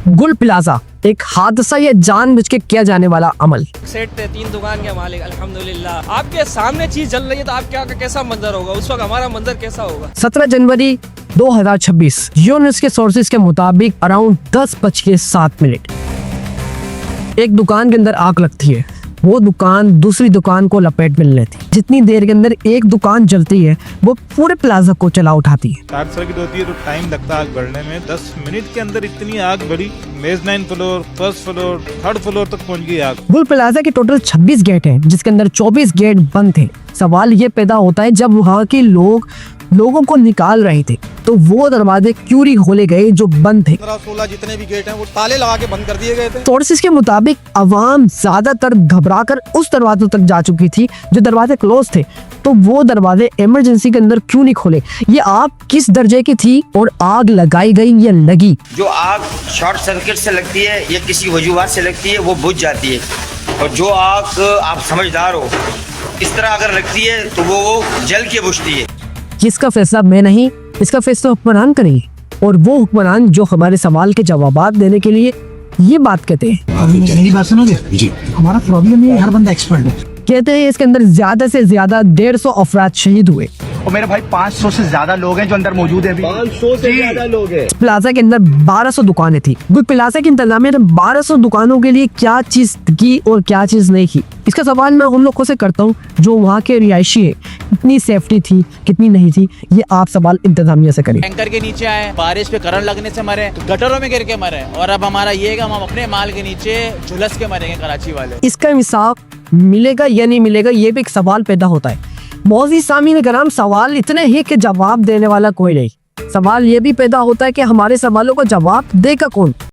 गुल प्लाजा, एक हादसा या जानबूझ के किया जाने वाला अमल। सेट पे 3 दुकान के मालिक अल्हम्दुलिल्लाह। आपके सामने चीज जल रही है तो आपके आगे कैसा मंजर होगा, उस वक्त हमारा मंजर कैसा होगा। 17 जनवरी 2026 यूनिस के सोर्सेज के मुताबिक अराउंड 10:07 एक दुकान के अंदर आग लगती है। वो दुकान दूसरी दुकान को लपेट में लेती है। जितनी देर के अंदर एक दुकान जलती है वो पूरे प्लाजा को चला उठाती है। शॉर्ट सर्किट होती है तो टाइम लगता है आग बढ़ने में। 10 मिनट के अंदर इतनी आग बढ़ी, mezzanine floor, first floor, third floor तक पहुंच गई आग। गुल प्लाजा के टोटल 26 गेट हैं, जिसके अंदर 24 गेट बंद थे। सवाल ये पैदा होता है जब वहाँ के लोगों को निकाल रहे थे तो वो दरवाजे क्यों नहीं खोले गए जो बंद थे। 15-16 जितने भी गेट हैं वो ताले लगा के बंद कर दिए गए थे। सोर्सेज के मुताबिक अवाम ज्यादातर घबराकर उस दरवाजों तक जा चुकी थी जो दरवाजे क्लोज थे। तो वो दरवाजे इमरजेंसी के अंदर क्यों नहीं खोले। ये आग किस दर्जे की थी और आग लगाई गई या लगी। जो आग शॉर्ट सर्किट से लगती है या किसी वजूहात से लगती है वो बुझ जाती है, और जो आग आप समझदार हो इस तरह अगर लगती है तो वो जल के बुझती है। जिसका फैसला मैं नहीं, इसका फैसला हुक्मरान करेंगे, और वो हुक्मरान जो हमारे सवाल के जवाब देने के लिए ये बात कहते हैं। मेरी बात सुनोगे जी? हमारा प्रॉब्लम ये हर बंदा एक्सपर्ट है। कहते हैं इसके अंदर ज्यादा से ज्यादा 150 अफराद शहीद हुए। और मेरे भाई 500 से ज्यादा लोग हैं जो अंदर मौजूद है। 500 से ज्यादा लोग हैं। प्लाजा के अंदर 1200 दुकानें थी। गुल प्लाजा की इंतजामिया ने 1200 दुकानों के लिए क्या चीज की और क्या चीज नहीं की। इसका सवाल मैं उन लोगों से करता हूँ जो वहाँ के रिहायशी है। कितनी सेफ्टी थी, कितनी नहीं थी, ये आप सवाल इंतजामिया से करें। टैंकर के नीचे आए, बारिश पे करंट लगने से मरे, गटरों में गिर के मरे, और अब हमारा ये है कि हम अपने माल के नीचे झुलस के मरेंगे कराची वाले। इसका इंसाफ मिलेगा या नहीं मिलेगा, ये भी एक सवाल पैदा होता है। मौजूद सामीन कराम, सवाल इतने ही कि जवाब देने वाला कोई नहीं। सवाल ये भी पैदा होता है कि हमारे सवालों को जवाब देगा कौन।